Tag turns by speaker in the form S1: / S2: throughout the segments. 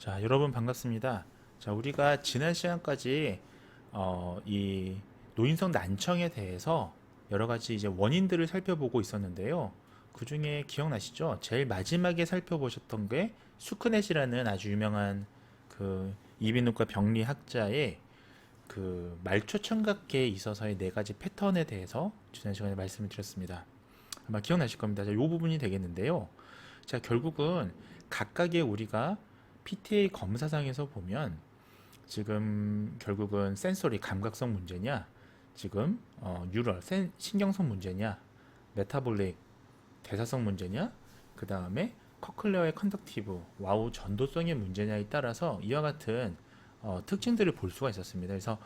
S1: 자, 여러분 반갑습니다. 자, 우리가 지난 시간까지 이 노인성 난청에 대해서 여러 가지 이제 원인들을 살펴보고 있었는데요. 그 중에 기억나시죠? 제일 마지막에 살펴보셨던 게 수크넷이라는 아주 유명한 그 이비인후과 병리학자의 그 말초청각계에 있어서의 네 가지 패턴에 대해서 지난 시간에 말씀을 드렸습니다. 아마 기억나실 겁니다. 자, 이 부분이 되겠는데요. 자, 결국은 각각의 우리가 PTA 검사상에서 보면 지금 결국은 센소리 감각성 문제냐, 지금 뉴럴 신경성 문제냐, 메타볼릭 대사성 문제냐, 그 다음에 커클레어의 컨덕티브 와우 전도성의 문제냐에 따라서 이와 같은 특징들을 볼 수가 있었습니다. 그래서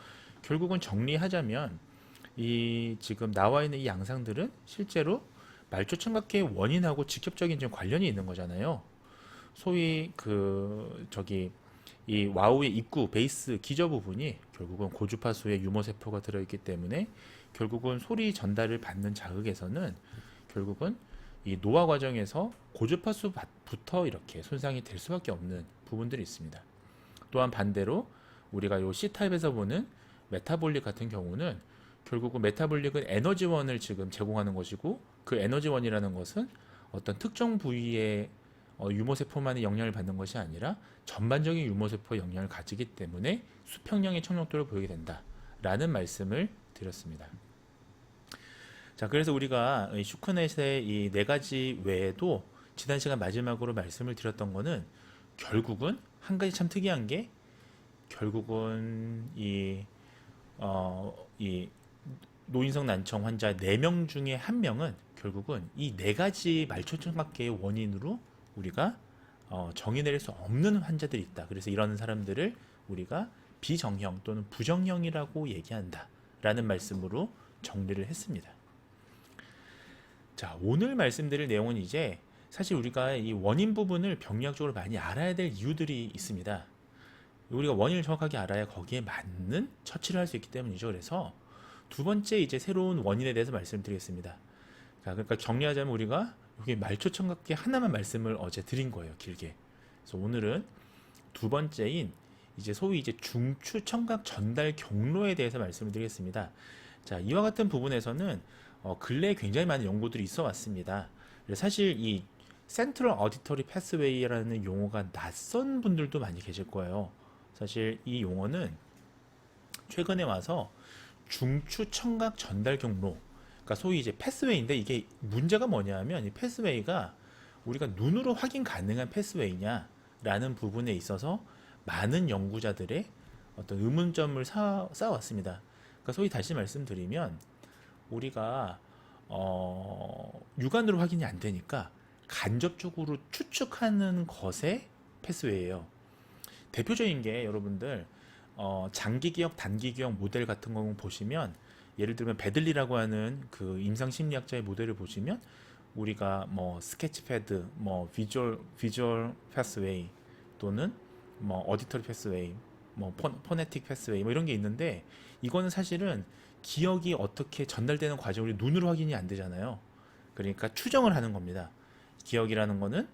S1: 결국은 정리하자면 이 지금 나와 있는 이 양상들은 실제로 말초청각계의 원인하고 직접적인 좀 관련이 있는 거잖아요. 소위 그 저기 이 와우의 입구 베이스 기저 부분이 결국은 고주파수의 유모세포가 들어있기 때문에 결국은 소리 전달을 받는 자극에서는 결국은 이 노화 과정에서 고주파수부터 이렇게 손상이 될 수밖에 없는 부분들이 있습니다. 또한 반대로 우리가 요 C타입에서 보는 메타볼릭 같은 경우는 결국은 메타볼릭은 에너지원을 지금 제공하는 것이고 그 에너지원이라는 것은 어떤 특정 부위의 유모세포만의 영향을 받는 것이 아니라 전반적인 유모세포의 영향을 가지기 때문에 수평형의 청력도를 보이게 된다라는 말씀을 드렸습니다. 자, 그래서 우리가 슈크넷의 이 네 가지 외에도 지난 시간 마지막으로 말씀을 드렸던 거는 결국은 한 가지 참 특이한 게 결국은 이 노인성 난청 환자 4명 중에 1명은 결국은 이 네 가지 말초청각계의 원인으로 우리가 정의 내릴 수 없는 환자들이 있다. 그래서 이런 사람들을 우리가 비정형 또는 부정형이라고 얘기한다. 라는 말씀으로 정리를 했습니다. 자, 오늘 말씀드릴 내용은 이제 사실 우리가 이 원인 부분을 병리학적으로 많이 알아야 될 이유들이 있습니다. 우리가 원인을 정확하게 알아야 거기에 맞는 처치를 할 수 있기 때문이죠. 그래서 두 번째 이제 새로운 원인에 대해서 말씀드리겠습니다. 자, 그러니까 정리하자면 우리가 여기 말초청각계 하나만 말씀을 어제 드린 거예요, 길게. 그래서 오늘은 두 번째인 이제 소위 이제 중추청각 전달 경로에 대해서 말씀을 드리겠습니다. 자, 이와 같은 부분에서는 근래에 굉장히 많은 연구들이 있어 왔습니다. 사실 이 센트럴 어디터리 패스웨이라는 용어가 낯선 분들도 많이 계실 거예요. 사실 이 용어는 최근에 와서 중추청각 전달 경로, 그러니까 소위 이제 패스웨이인데 이게 문제가 뭐냐면 이 패스웨이가 우리가 눈으로 확인 가능한 패스웨이냐라는 부분에 있어서 많은 연구자들의 어떤 의문점을 쌓아왔습니다. 그러니까 소위 다시 말씀드리면 우리가 육안으로 확인이 안 되니까 간접적으로 추측하는 것의 패스웨이예요. 대표적인 게 여러분들 장기 기억, 단기 기억 모델 같은 거 보시면 예를 들면 베들리라고 하는 그 임상 심리학자의 모델을 보시면 우리가 뭐 스케치패드, 뭐 비주얼 패스웨이 또는 뭐 어디터리 패스웨이, 뭐 포네틱 패스웨이 뭐 이런 게 있는데 이거는 사실은 기억이 어떻게 전달되는 과정을 눈으로 확인이 안 되잖아요. 그러니까 추정을 하는 겁니다. 기억이라는 거는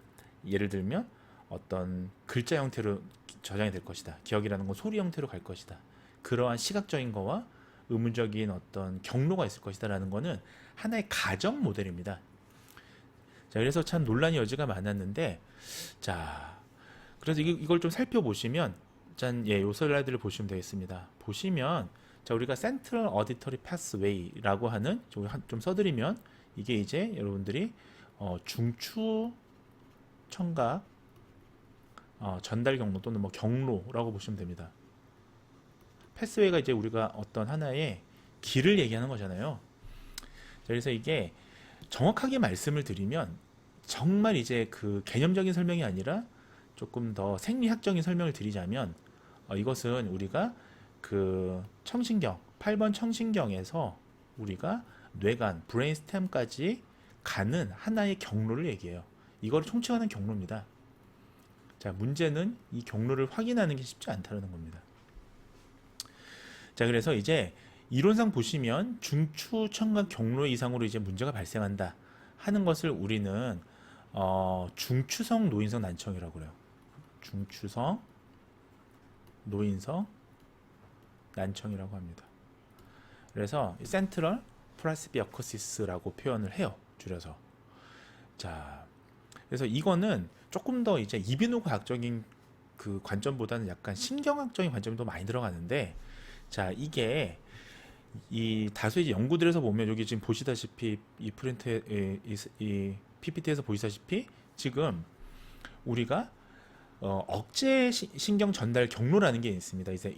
S1: 예를 들면 어떤 글자 형태로 저장이 될 것이다. 기억이라는 건 소리 형태로 갈 것이다. 그러한 시각적인 거와 의문적인 어떤 경로가 있을 것이다 라는 거는 하나의 가정 모델입니다. 자, 그래서 참 논란의 여지가 많았는데, 자, 그래서 이걸 좀 살펴보시면, 짠, 예, 요 슬라이드를 보시면 되겠습니다. 보시면, 자, 우리가 센트럴 어디터리 패스웨이라고 하는, 좀 써드리면, 이게 이제 여러분들이, 중추 청각, 전달 경로 또는 뭐 경로라고 보시면 됩니다. 패스웨이가 이제 우리가 어떤 하나의 길을 얘기하는 거잖아요. 그래서 이게 정확하게 말씀을 드리면 정말 이제 그 개념적인 설명이 아니라 조금 더 생리학적인 설명을 드리자면 이것은 우리가 그 청신경, 8번 청신경에서 우리가 뇌간, 브레인스템까지 가는 하나의 경로를 얘기해요. 이걸 총칭하는 경로입니다. 자, 문제는 이 경로를 확인하는 게 쉽지 않다는 겁니다. 자, 그래서 이제 이론상 보시면 중추청각 경로 이상으로 이제 문제가 발생한다 하는 것을 우리는 중추성 노인성 난청이라고 그래요. 중추성, 노인성, 난청이라고 합니다. 그래서 센트럴 프레스비어커시스라고 표현을 해요. 줄여서. 자, 그래서 이거는 조금 더 이제 이비인후 과학적인 그 관점보다는 약간 신경학적인 관점이 더 많이 들어가는데, 자, 이게 이 다수 이제 연구들에서 보면 여기 지금 보시다시피 이 프린트 이 PPT에서 보시다시피 지금 우리가 억제 신경 전달 경로라는 게 있습니다. 이제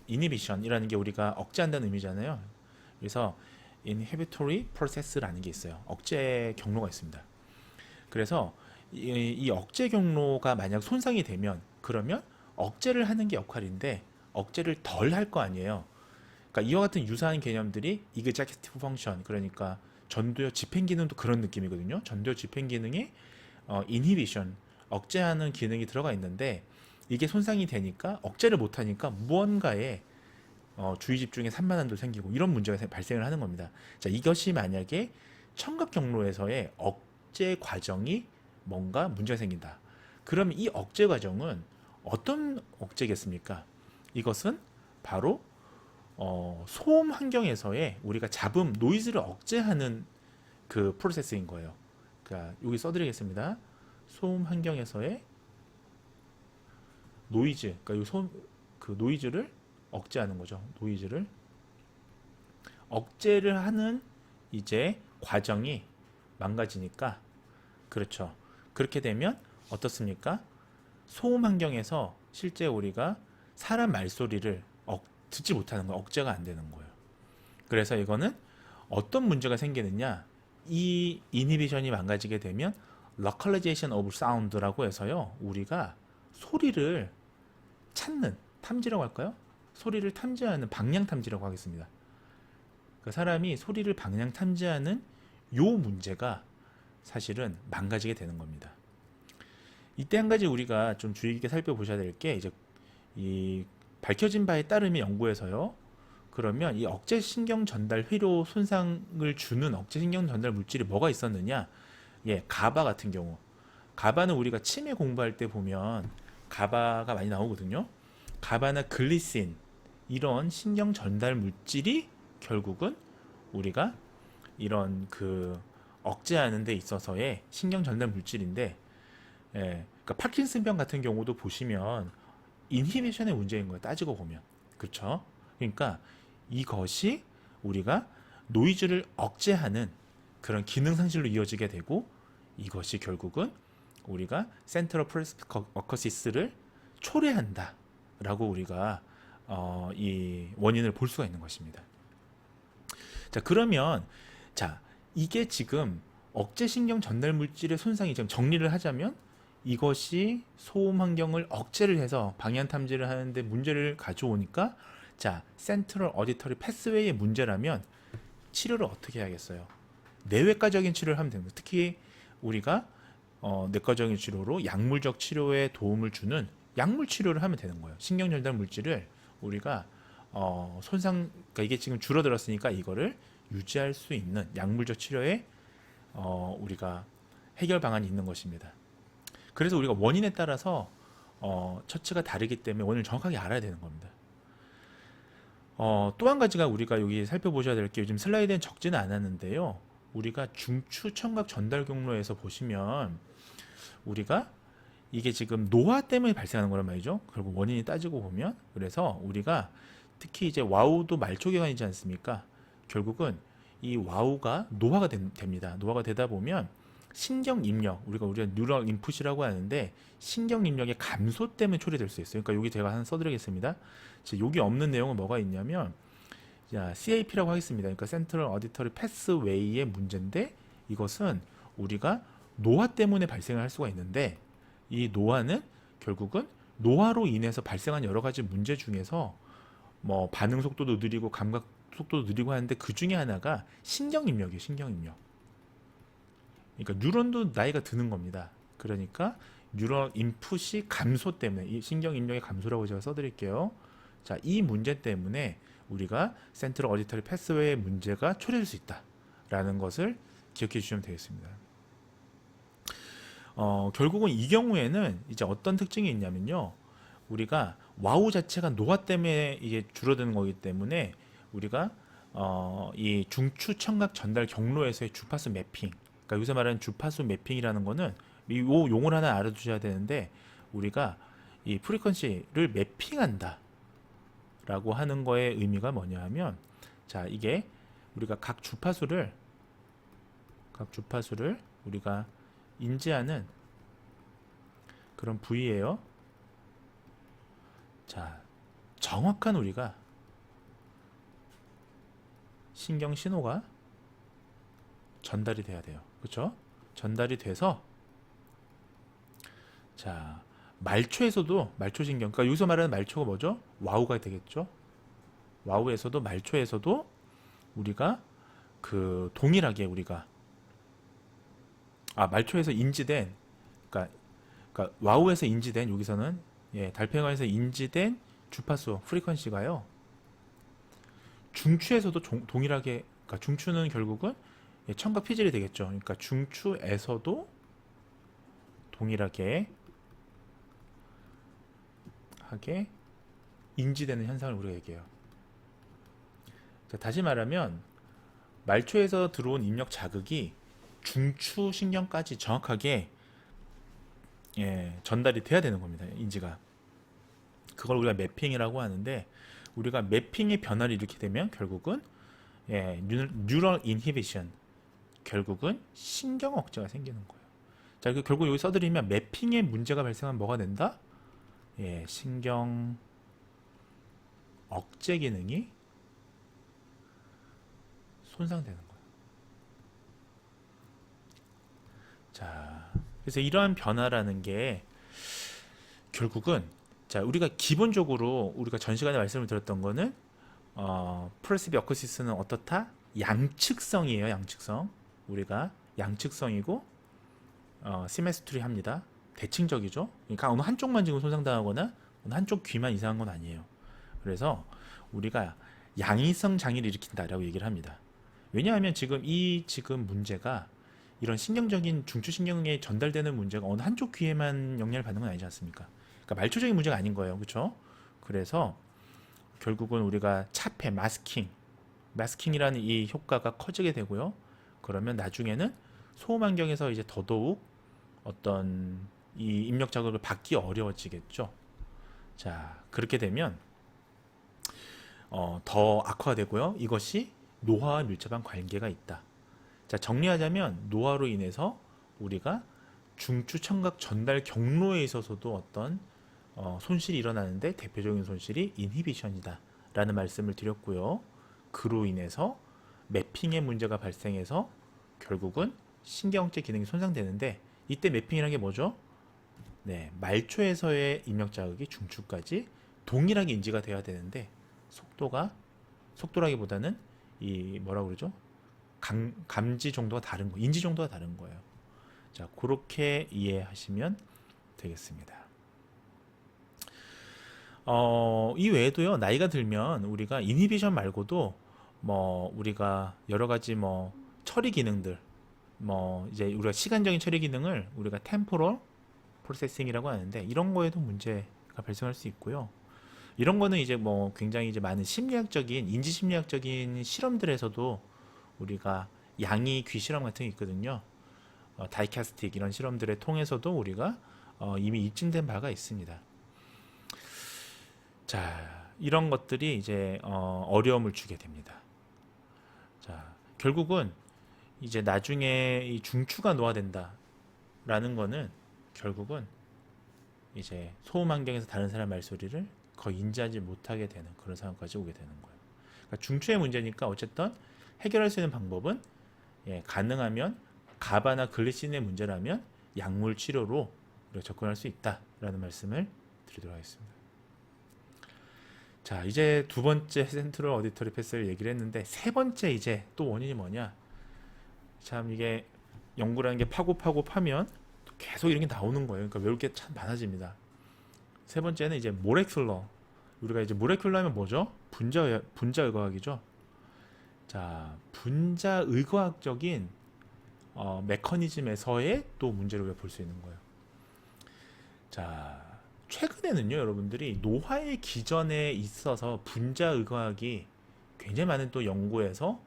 S1: 이니비션이라는 게 우리가 억제한다는 의미잖아요. 그래서 inhibitory process라는 게 있어요. 억제 경로가 있습니다. 그래서 이 억제 경로가 만약 손상이 되면 그러면 억제를 하는 게 역할인데 억제를 덜 할 거 아니에요. 그러니까 이와 같은 유사한 개념들이 executive function, 그러니까 전두엽 집행 기능도 그런 느낌이거든요. 전두엽 집행 기능에 inhibition, 억제하는 기능이 들어가 있는데 이게 손상이 되니까 억제를 못하니까 무언가에 주의 집중에 산만함도 생기고 이런 문제가 발생을 하는 겁니다. 자, 이것이 만약에 청각 경로에서의 억제 과정이 뭔가 문제가 생긴다. 그럼 이 억제 과정은 어떤 억제겠습니까? 이것은 바로 소음 환경에서의 우리가 잡음, 노이즈를 억제하는 그 프로세스인 거예요. 그러니까 여기 써드리겠습니다. 소음 환경에서의 노이즈, 그러니까 그 노이즈를 억제하는 거죠. 노이즈를 억제를 하는 이제 과정이 망가지니까, 그렇죠. 그렇게 되면 어떻습니까? 소음 환경에서 실제 우리가 사람 말소리를 듣지 못하는 거, 억제가 안 되는 거예요. 그래서 이거는 어떤 문제가 생기느냐, 이 이니비션이 망가지게 되면 localization of sound라고 해서요, 우리가 소리를 찾는, 탐지라고 할까요? 소리를 탐지하는 방향 탐지라고 하겠습니다. 그 사람이 소리를 방향 탐지하는 요 문제가 사실은 망가지게 되는 겁니다. 이때 한 가지 우리가 좀 주의 깊게 살펴보셔야 될 게, 이제 이 밝혀진 바에 따르면 연구에서요, 그러면 이 억제 신경 전달 회로 손상을 주는 억제 신경 전달 물질이 뭐가 있었느냐? 예, 가바 같은 경우. 가바는 우리가 치매 공부할 때 보면 가바가 많이 나오거든요. 가바나 글리신, 이런 신경 전달 물질이 결국은 우리가 이런 그 억제하는 데 있어서의 신경 전달 물질인데, 예, 그러니까 파킨슨병 같은 경우도 보시면 인히비션의 문제인 거예요. 따지고 보면. 그렇죠? 그러니까 이것이 우리가 노이즈를 억제하는 그런 기능 상실로 이어지게 되고, 이것이 결국은 우리가 센트럴 프레스비어커시스를 초래한다 라고 우리가 이 원인을 볼 수가 있는 것입니다. 자, 그러면 자, 이게 지금 억제 신경 전달 물질의 손상이 좀 정리를 하자면, 이것이 소음 환경을 억제를 해서 방향 탐지를 하는데 문제를 가져오니까, 자, 센트럴 어디터리 패스웨이의 문제라면 치료를 어떻게 해야겠어요? 내외과적인 치료를 하면 됩니다. 특히 우리가 내과적인 치료로 약물적 치료에 도움을 주는 약물 치료를 하면 되는 거예요. 신경 전달 물질을 우리가 손상, 그러니까 이게 지금 줄어들었으니까 이거를 유지할 수 있는 약물적 치료에 우리가 해결 방안이 있는 것입니다. 그래서 우리가 원인에 따라서 처치가 다르기 때문에 원인을 정확하게 알아야 되는 겁니다. 또 한 가지가 우리가 여기 살펴보셔야 될 게, 요즘 슬라이드엔 적지는 않았는데요, 우리가 중추 청각 전달 경로에서 보시면 우리가 이게 지금 노화 때문에 발생하는 거란 말이죠. 결국 원인이 따지고 보면. 그래서 우리가 특히 이제 와우도 말초기관이지 않습니까? 결국은 이 와우가 노화가 됩니다. 노화가 되다 보면 신경 입력, 우리가 뉴럴 인풋이라고 하는데 신경 입력의 감소 때문에 초래될 수 있어요. 그러니까 여기 제가 하나 써드리겠습니다. 여기 없는 내용은 뭐가 있냐면, 자, CAP라고 하겠습니다. 그러니까 센트럴 어디터리 패스웨이의 문제인데, 이것은 우리가 노화 때문에 발생을 할 수가 있는데, 이 노화는 결국은 노화로 인해서 발생한 여러 가지 문제 중에서 뭐 반응 속도도 느리고 감각 속도도 느리고 하는데, 그 중에 하나가 신경 입력이에요. 신경 입력. 그러니까 뉴런도 나이가 드는 겁니다. 그러니까 뉴런 인풋이 감소 때문에, 이 신경 입력의 감소라고 제가 써드릴게요. 자, 이 문제 때문에 우리가 센트럴 어디터리 패스웨이의 문제가 초래될 수 있다라는 것을 기억해 주시면 되겠습니다. 결국은 이 경우에는 이제 어떤 특징이 있냐면요. 우리가 와우 자체가 노화 때문에 이게 줄어드는 거기 때문에 우리가 이 중추 청각 전달 경로에서의 주파수 매핑, 그러니까 여기서 말하는 주파수 매핑이라는 거는 이 용어를 하나 알아두셔야 되는데, 우리가 이 프리퀀시를 매핑한다 라고 하는 거의 의미가 뭐냐 하면, 자, 이게 우리가 각 주파수를 우리가 인지하는 그런 부위예요. 자, 정확한 우리가 신경 신호가 전달이 돼야 돼요. 그렇죠? 전달이 돼서, 자, 말초신경, 그러니까 여기서 말하는 말초가 뭐죠? 와우가 되겠죠? 말초에서도 우리가 그 동일하게 우리가 말초에서 인지된, 그러니까 와우에서 인지된, 여기서는 달팽이관에서 인지된 주파수 프리퀀시가요, 중추에서도 동일하게, 그러니까 중추는 결국은 청각 피질이 되겠죠. 그러니까 중추에서도 동일하게 인지되는 현상을 우리가 얘기해요. 자, 다시 말하면 말초에서 들어온 입력 자극이 중추 신경까지 정확하게 전달이 돼야 되는 겁니다. 인지가. 그걸 우리가 매핑이라고 하는데, 우리가 매핑의 변화를 일으키게 되면 결국은 뉴럴 인히비션, 결국은 신경 억제가 생기는 거예요. 자, 결국 여기 써드리면 매핑의 문제가 발생하면 뭐가 된다? 신경 억제 기능이 손상되는 거예요. 자, 그래서 이러한 변화라는 게 결국은, 자, 우리가 기본적으로 우리가 전 시간에 말씀을 드렸던 거는 프로그레시브 어쿠시스는 어떻다? 양측성이에요. 양측성. 우리가 양측성이고 시메스트리 합니다. 대칭적이죠. 그러니까 어느 한쪽만 지금 손상당하거나 어느 한쪽 귀만 이상한 건 아니에요. 그래서 우리가 양이성 장애를 일으킨다라고 얘기를 합니다. 왜냐하면 지금 문제가 이런 신경적인 중추신경에 전달되는 문제가 어느 한쪽 귀에만 영향을 받는 건 아니지 않습니까? 그러니까 말초적인 문제가 아닌 거예요. 그렇죠? 그래서 결국은 우리가 차폐, 마스킹이라는 이 효과가 커지게 되고요. 그러면 나중에는 소음 환경에서 이제 더더욱 어떤 이 입력 자극을 받기 어려워지겠죠. 자, 그렇게 되면 더 악화가 되고요. 이것이 노화와 밀접한 관계가 있다. 자, 정리하자면 노화로 인해서 우리가 중추 청각 전달 경로에 있어서도 어떤 손실이 일어나는데, 대표적인 손실이 인히비션이다 라는 말씀을 드렸고요. 그로 인해서 매핑의 문제가 발생해서 결국은 신경제 기능이 손상되는데, 이때 매핑이라는 게 뭐죠? 말초에서의 입력 자극이 중추까지 동일하게 인지가 돼야 되는데, 속도라기보다는 이 뭐라고 그러죠? 감지 정도가 다른 거, 인지 정도가 다른 거예요. 자, 그렇게 이해하시면 되겠습니다. 이 외에도요, 나이가 들면 우리가 인히비션 말고도 우리가 여러 가지 처리 기능들, 이제 우리가 시간적인 처리 기능을 우리가 템포럴 프로세싱이라고 하는데, 이런 거에도 문제가 발생할 수 있고요. 이런 거는 이제 굉장히 이제 많은 인지 심리학적인 실험들에서도 우리가 양이 귀 실험 같은 게 있거든요. 다이캐스틱 이런 실험들을 통해서도 우리가 이미 입증된 바가 있습니다. 자, 이런 것들이 이제 어려움을 주게 됩니다. 자, 결국은 이제 나중에 이 중추가 노화된다라는 거는 결국은 이제 소음 환경에서 다른 사람 말소리를 거의 인지하지 못하게 되는 그런 상황까지 오게 되는 거예요. 그러니까 중추의 문제니까 어쨌든 해결할 수 있는 방법은 가능하면 가바나 글리신의 문제라면 약물 치료로 우리가 접근할 수 있다라는 말씀을 드리도록 하겠습니다. 자, 이제 두 번째 센트럴 어디터리 패스를 얘기를 했는데, 세 번째 이제 또 원인이 뭐냐? 참 이게 연구라는 게 파면 계속 이런 게 나오는 거예요. 그러니까 외울 게 참 많아집니다. 세 번째는 이제 모레큘러. 우리가 이제 모레큘러 하면 뭐죠? 분자 의과학이죠. 자, 분자 의과학적인 메커니즘에서의 또 문제를 우리가 볼 수 있는 거예요. 자, 최근에는요, 여러분들이 노화의 기전에 있어서 분자의학이 굉장히 많은 또 연구에서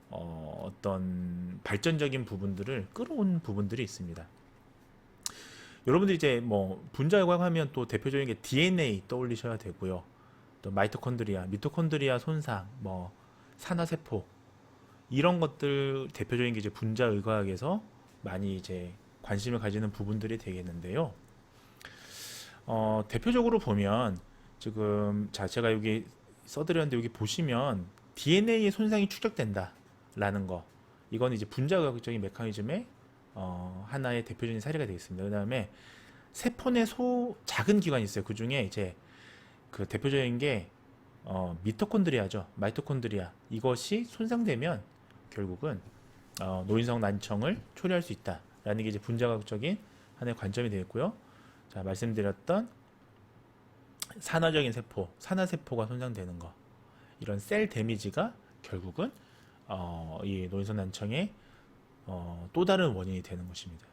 S1: 어떤 발전적인 부분들을 끌어온 부분들이 있습니다. 여러분들이 이제 뭐 분자의학 하면 또 대표적인 게 DNA 떠올리셔야 되고요. 또 마이토콘드리아, 미토콘드리아 손상, 뭐 산화세포 이런 것들 대표적인 게 이제 분자의학에서 많이 이제 관심을 가지는 부분들이 되겠는데요. 대표적으로 보면 지금 자 제가 여기 써드렸는데 여기 보시면 DNA의 손상이 축적된다라는 거 이건 이제 분자의학적인 메커니즘의 하나의 대표적인 사례가 되겠습니다. 그 다음에 세포 내 작은 기관이 있어요. 그 중에 이제 그 대표적인 게 미토콘드리아죠. 마이토콘드리아 이것이 손상되면 결국은 노인성 난청을 초래할 수 있다라는 게 이제 분자학적인 하나의 관점이 되겠고요. 자, 말씀드렸던 산화적인 세포, 산화세포가 손상되는 거 이런 셀 데미지가 결국은 이 노인성 난청의 또 다른 원인이 되는 것입니다.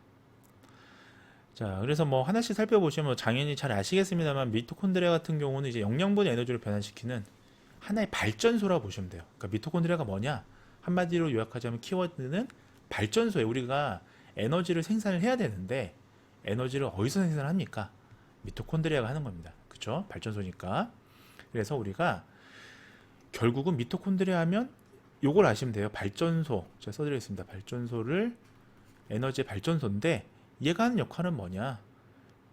S1: 자, 그래서 뭐 하나씩 살펴보시면 당연히 잘 아시겠습니다만 미토콘드리아 같은 경우는 이제 영양분 에너지를 변환시키는 하나의 발전소라고 보시면 돼요. 그러니까 미토콘드리아가 뭐냐? 한마디로 요약하자면 키워드는 발전소에 우리가 에너지를 생산을 해야 되는데 에너지를 어디서 생산합니까? 미토콘드리아가 하는 겁니다. 그렇죠? 발전소니까. 그래서 우리가 결국은 미토콘드리아 하면 요걸 아시면 돼요. 발전소. 제가 써드리겠습니다. 발전소를 에너지의 발전소인데 얘가 하는 역할은 뭐냐?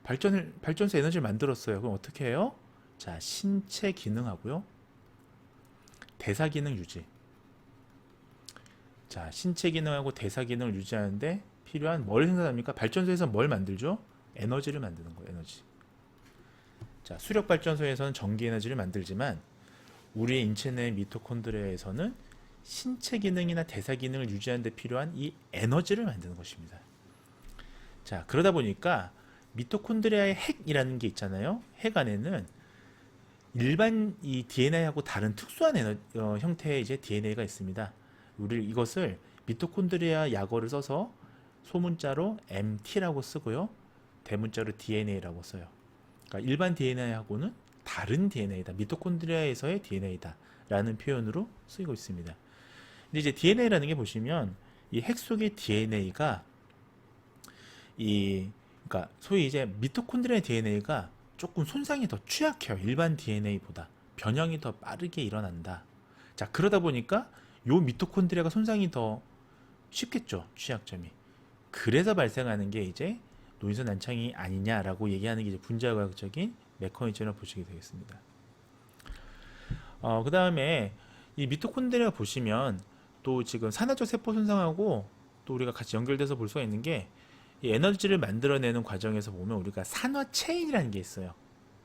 S1: 발전소 에너지를 만들었어요. 그럼 어떻게 해요? 자, 신체 기능하고요. 대사 기능 유지. 자, 신체 기능하고 대사 기능을 유지하는데 필요한 뭘 생산합니까? 발전소에서 뭘 만들죠? 에너지를 만드는 거예요. 에너지. 자, 수력 발전소에서는 전기 에너지를 만들지만 우리의 인체 내 미토콘드리아에서는 신체 기능이나 대사 기능을 유지하는 데 필요한 이 에너지를 만드는 것입니다. 자, 그러다 보니까 미토콘드리아의 핵이라는 게 있잖아요. 핵 안에는 일반 이 DNA하고 다른 특수한 형태의 이제 DNA가 있습니다. 우리 이것을 미토콘드리아 약어를 써서 소문자로 MT라고 쓰고요. 대문자로 DNA라고 써요. 그러니까 일반 DNA하고는 다른 DNA다. 미토콘드리아에서의 DNA다. 라는 표현으로 쓰이고 있습니다. 근데 이제 DNA라는 게 보시면 이 핵 속의 DNA가 그러니까 소위 이제 미토콘드리아 DNA가 조금 손상이 더 취약해요. 일반 DNA보다. 변형이 더 빠르게 일어난다. 자, 그러다 보니까 요 미토콘드리아가 손상이 더 쉽겠죠. 취약점이. 그래서 발생하는 게 이제 노인성 난청이 아니냐라고 얘기하는 게 이제 분자의학적인 메커니즘을 보시게 되겠습니다. 그 다음에 이 미토콘드리아 보시면 또 지금 산화적 세포 손상하고 또 우리가 같이 연결돼서 볼 수가 있는 게 이 에너지를 만들어내는 과정에서 보면 우리가 산화 체인이라는 게 있어요.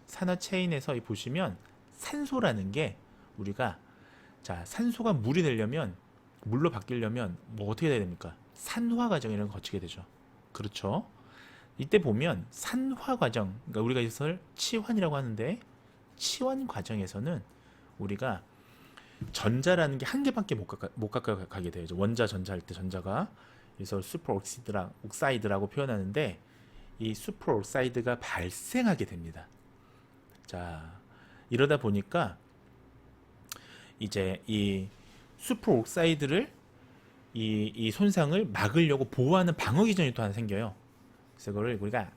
S1: 산화 체인에서 보시면 산소라는 게 우리가 자, 산소가 물이 되려면 물로 바뀌려면 뭐 어떻게 돼야 됩니까? 산화 과정이라는 걸 거치게 되죠. 그렇죠? 이때 보면 산화 과정, 그러니까 우리가 이것을 치환이라고 하는데 치환 과정에서는 우리가 전자라는 게 한 개밖에 못 가게 돼요. 원자 전자 할 때 전자가 그래서 슈퍼 옥사이드라고 표현하는데 이 슈퍼 옥사이드가 발생하게 됩니다. 자, 이러다 보니까 이제 이 슈퍼 옥사이드를 이 손상을 막으려고 보호하는 방어 기전이 또 하나 생겨요. 그래서 그걸 우리가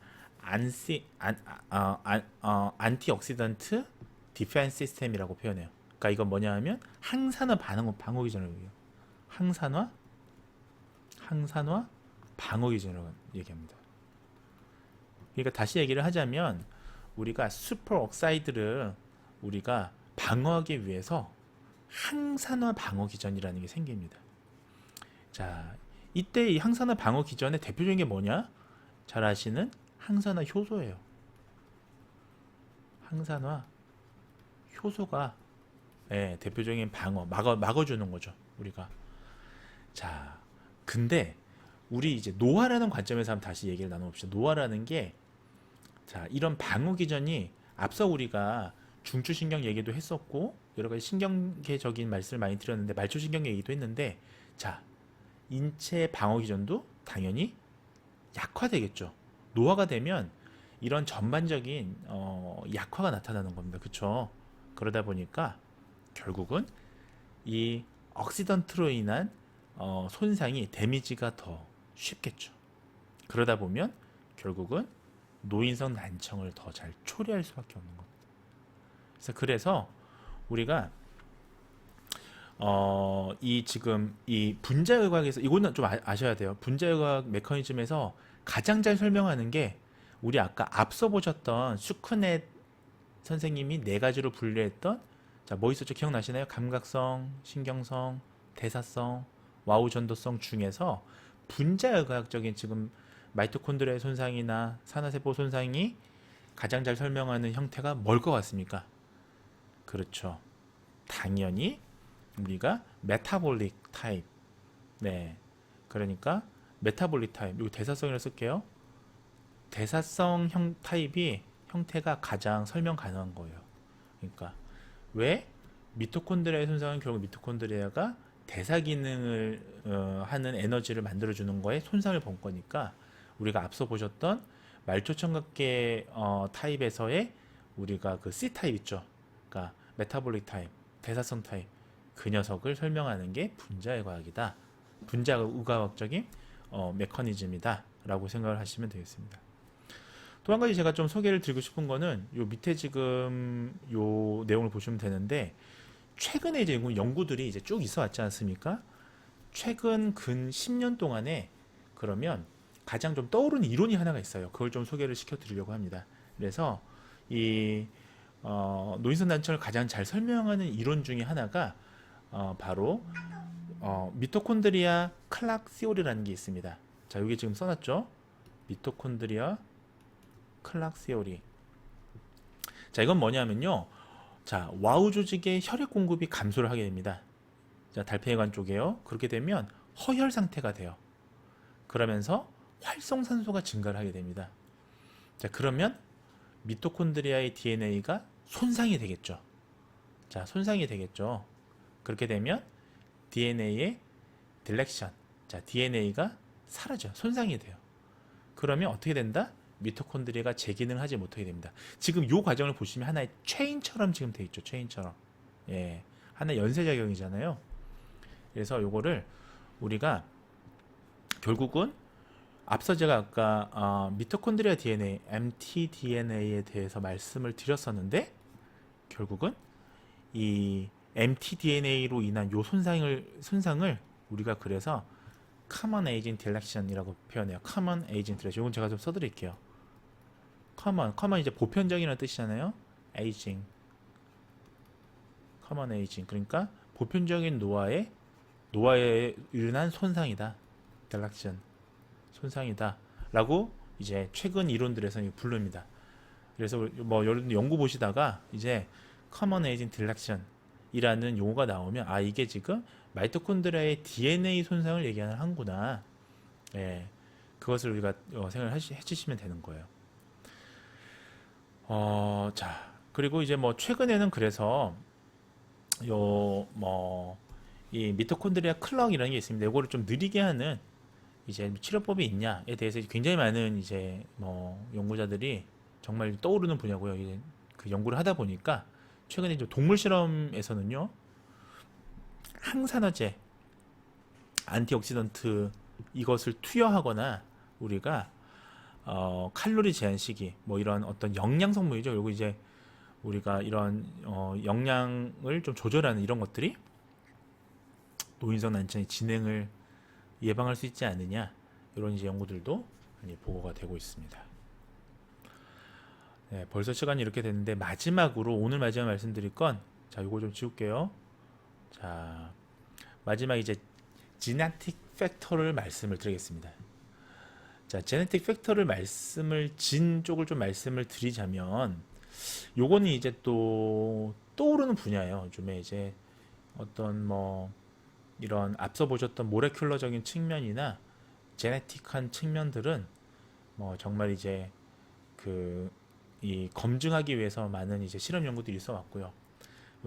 S1: 안티옥시던트 디펜스 시스템이라고 표현해요. 그러니까 이건 뭐냐 하면 항산화 방어 기전을 얘기해요. 항산화 방어 기전이라고 얘기합니다. 그러니까 다시 얘기를 하자면 우리가 슈퍼 옥사이드를 우리가 방어하기 위해서 항산화 방어 기전이라는 게 생깁니다. 자, 이때 이 항산화 방어 기전의 대표적인 게 뭐냐? 잘 아시는 항산화 효소예요. 항산화 효소가 대표적인 방어 막아주는 거죠. 우리가. 자, 근데 우리 이제 노화라는 관점에서 한번 다시 얘기를 나눠봅시다. 노화라는 게 자, 이런 방어 기전이 앞서 우리가 중추신경 얘기도 했었고 여러 가지 신경계적인 말씀을 많이 드렸는데 말초신경 얘기도 했는데 자, 인체 방어 기전도 당연히 약화되겠죠. 노화가 되면 이런 전반적인 약화가 나타나는 겁니다. 그렇죠? 그러다 보니까 결국은 이 억시던트로 인한 손상이 데미지가 더 쉽겠죠. 그러다 보면 결국은 노인성 난청을 더 잘 초래할 수밖에 없는 겁니다. 그래서 우리가 이 지금 이 분자의학에서 이거는 좀 아셔야 돼요. 분자의학 메커니즘에서 가장 잘 설명하는 게 우리 아까 앞서 보셨던 슈크넷 선생님이 네 가지로 분류했던 자, 뭐 있었죠? 기억나시나요? 감각성, 신경성, 대사성, 와우 전도성 중에서 분자의학적인 지금 마이토콘드리아의 손상이나 산화세포 손상이 가장 잘 설명하는 형태가 뭘 것 같습니까? 그렇죠. 당연히 우리가 메타볼릭 타입. 네. 그러니까 메타볼릭 타입. 여기 대사성이라 고 쓸게요. 대사성 타입이 형태가 가장 설명 가능한 거예요. 그러니까 왜 미토콘드리아의 손상은 결국 미토콘드리아가 대사 기능을 하는 에너지를 만들어 주는 거에 손상을 본 거니까 우리가 앞서 보셨던 말초청각계 타입에서의 우리가 그 C 타입 있죠. 그러니까 메타볼릭 타입, 대사성 타입 그 녀석을 설명하는 게 분자의학이다. 분자의학적인 메커니즘이다 라고 생각을 하시면 되겠습니다. 또 한 가지 제가 좀 소개를 드리고 싶은 거는 요 밑에 지금 요 내용을 보시면 되는데 최근에 이제 연구들이 이제 쭉 있어 왔지 않습니까? 최근 근 10년 동안에 그러면 가장 좀 떠오르는 이론이 하나가 있어요. 그걸 좀 소개를 시켜 드리려고 합니다. 그래서 이 노인성 난청을 가장 잘 설명하는 이론 중에 하나가 바로 미토콘드리아 클락 시오리라는 게 있습니다. 자, 여기 지금 써놨죠? 미토콘드리아 클락 시오리. 자, 이건 뭐냐면요. 자, 와우 조직의 혈액 공급이 감소를 하게 됩니다. 자, 달팽이관 쪽에요. 그렇게 되면 허혈 상태가 돼요. 그러면서 활성산소가 증가를 하게 됩니다. 자, 그러면 미토콘드리아의 DNA가 손상이 되겠죠. 자, 손상이 되겠죠. 그렇게 되면 DNA의 딜렉션. 자, DNA가 사라져요. 손상이 돼요. 그러면 어떻게 된다? 미토콘드리아가 재기능을 하지 못하게 됩니다. 지금 이 과정을 보시면 하나의 체인처럼 지금 돼 있죠. 체인처럼. 예. 하나의 연쇄작용이잖아요. 그래서 요거를 우리가 결국은 앞서 제가 아까 미토콘드리아 DNA, mtDNA에 대해서 말씀을 드렸었는데 결국은 이 mtDNA로 인한 요 손상을 우리가 그래서 common aging delection이라고 표현해요. common aging deletion. 이건 제가 좀 써드릴게요. common 이제 보편적이라는 뜻이잖아요. aging, common aging. 그러니까 보편적인 노화에 일어난 손상이다. deletion. 손상이다 라고 이제 최근 이론들에서 부릅니다. 그래서 뭐 여러분 연구 보시다가 이제 common aging deletion 이라는 용어가 나오면 아 이게 지금 마이토콘드리아의 DNA 손상을 얘기하는 한구나. 예, 그것을 우리가 생각을 해주시면 되는 거예요. 자 그리고 이제 뭐 최근에는 그래서 요 뭐 이 미토콘드리아 클럭이라는 게 있습니다. 이거를 좀 느리게 하는 이제 치료법이 있냐에 대해서 굉장히 많은 이제 뭐 연구자들이 정말 떠오르는 분야고요. 이제 그 연구를 하다 보니까 최근에 이제 동물 실험에서는요 항산화제, 안티옥시던트 이것을 투여하거나 우리가 칼로리 제한 시기 뭐 이런 어떤 영양 성분이죠. 그리고 이제 우리가 이런 영양을 좀 조절하는 이런 것들이 노인성 난청의 진행을 예방할 수 있지 않느냐 이런 이제 연구들도 보고가 되고 있습니다. 네, 벌써 시간이 이렇게 됐는데 마지막으로 오늘 마지막 말씀드릴 건 자 이거 좀 지울게요. 자 마지막 이제 제네틱 팩터를 말씀을 드리겠습니다. 자 제네틱 팩터를 진 쪽을 좀 말씀을 드리자면 요거는 이제 또 떠오르는 분야예요. 요즘에 이제 어떤 뭐 이런 앞서 보셨던 모레큘러적인 측면이나 제네틱한 측면들은 뭐 정말 이제 이 검증하기 위해서 많은 이제 실험 연구들이 있어 왔고요.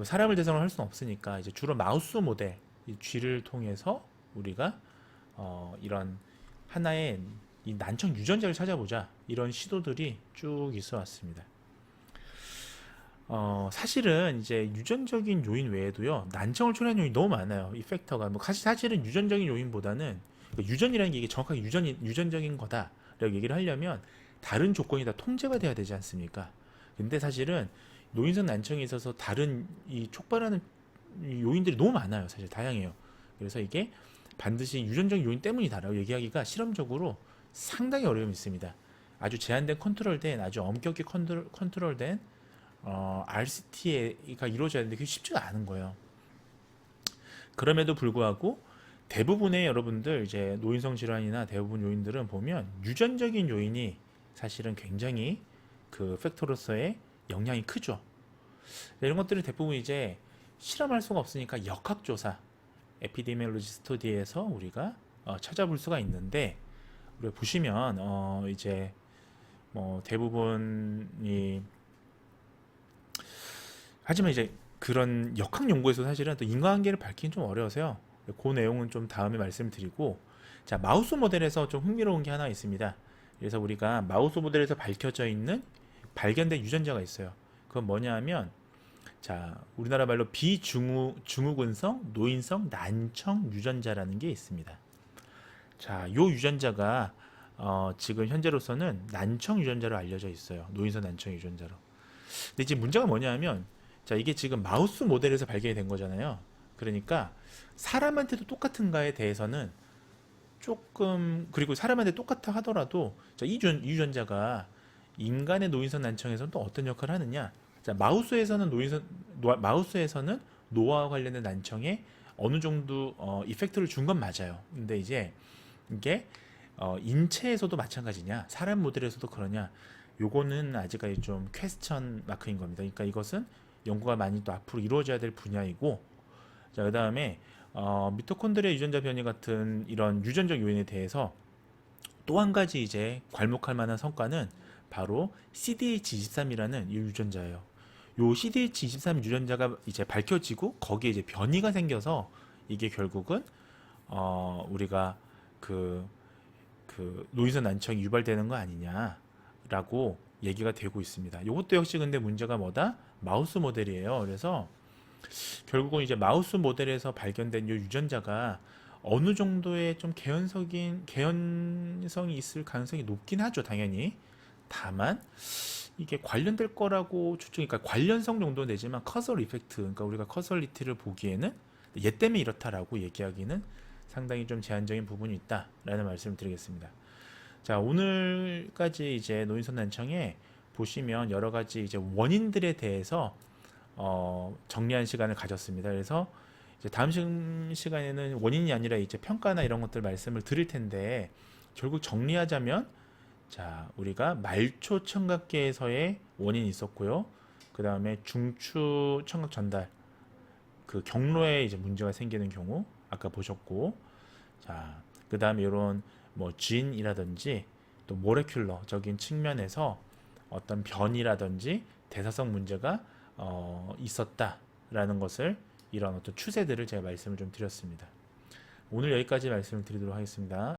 S1: 사람을 대상으로 할 수는 없으니까 이제 주로 마우스 모델 이 쥐를 통해서 우리가 이런 하나의 이 난청 유전자를 찾아보자 이런 시도들이 쭉 있어 왔습니다. 사실은 이제 유전적인 요인 외에도요 난청을 초래하는 요인이 너무 많아요. 이 팩터가 뭐 사실은 유전적인 요인보다는 그러니까 유전이라는 게 이게 정확하게 유전적인 거다라고 얘기를 하려면 다른 조건이 다 통제가 돼야 되지 않습니까? 근데 사실은 노인성 난청에 있어서 다른 이 촉발하는 요인들이 너무 많아요. 사실 다양해요. 그래서 이게 반드시 유전적 요인 때문이다라고 얘기하기가 실험적으로 상당히 어려움이 있습니다. 아주 제한된 컨트롤된 아주 엄격히 컨트롤된 RCT가 이루어져야 되는데 그게 쉽지가 않은 거예요. 그럼에도 불구하고 대부분의 여러분들 이제 노인성 질환이나 대부분 요인들은 보면 유전적인 요인이 사실은 굉장히 그 팩터로서의 영향이 크죠. 이런 것들은 대부분 이제 실험할 수가 없으니까 역학조사, 에피데미올로지 스터디에서 우리가 찾아볼 수가 있는데 우리가 보시면 이제 뭐 대부분이 하지만 이제 그런 역학 연구에서 사실은 또 인과관계를 밝히긴 좀 어려워서요. 그 내용은 좀 다음에 말씀드리고 자 마우스 모델에서 좀 흥미로운 게 하나 있습니다. 그래서 우리가 마우스 모델에서 밝혀져 있는 발견된 유전자가 있어요. 그건 뭐냐 하면 자 우리나라 말로 비증후군성 노인성 난청 유전자라는 게 있습니다. 자, 요 유전자가 지금 현재로서는 난청 유전자로 알려져 있어요. 노인성 난청 유전자로. 근데 이제 문제가 뭐냐 하면 자 이게 지금 마우스 모델에서 발견이 된 거잖아요. 그러니까 사람한테도 똑같은가에 대해서는 조금 그리고 사람한테 똑같아 하더라도 자, 이 유전자가 인간의 노인성 난청에서는 또 어떤 역할을 하느냐? 자, 마우스에서는 노화와 관련된 난청에 어느 정도 이펙트를 준 건 맞아요. 근데 이제 이게 인체에서도 마찬가지냐, 사람 모델에서도 그러냐? 요거는 아직까지 좀 퀘스천 마크인 겁니다. 그러니까 이것은 연구가 많이 또 앞으로 이루어져야 될 분야이고, 자, 그 다음에 미토콘드리아 유전자 변이 같은 이런 유전적 요인에 대해서 또 한 가지 이제 괄목할 만한 성과는 바로 CDH23이라는 이 유전자예요. 요 CDH23 유전자가 이제 밝혀지고 거기에 이제 변이가 생겨서 이게 결국은 우리가 그 노인성 난청이 유발되는 거 아니냐라고 얘기가 되고 있습니다. 이것도 역시 근데 문제가 뭐다? 마우스 모델이에요. 그래서 결국은 이제 마우스 모델에서 발견된 이 유전자가 어느 정도의 좀 개연성이 있을 가능성이 높긴 하죠, 당연히. 다만 이게 관련될 거라고 그러니까 관련성 정도는 되지만 커설 이펙트, 그러니까 우리가 커설리티를 보기에는 얘 때문에 이렇다라고 얘기하기는 상당히 좀 제한적인 부분이 있다라는 말씀을 드리겠습니다. 자, 오늘까지 이제 노인성 난청에 보시면 여러 가지 이제 원인들에 대해서 정리한 시간을 가졌습니다. 그래서 이제 다음 시간에는 원인이 아니라 이제 평가나 이런 것들 말씀을 드릴 텐데 결국 정리하자면 자 우리가 말초 청각계에서의 원인이 있었고요. 그 다음에 중추 청각 전달 그 경로에 이제 문제가 생기는 경우 아까 보셨고 자 그 다음에 이런 뭐 진이라든지 또 모레큘러적인 측면에서 어떤 변이라든지 대사성 문제가 있었다라는 것을 이런 어떤 추세들을 제가 말씀을 좀 드렸습니다. 오늘 여기까지 말씀을 드리도록 하겠습니다.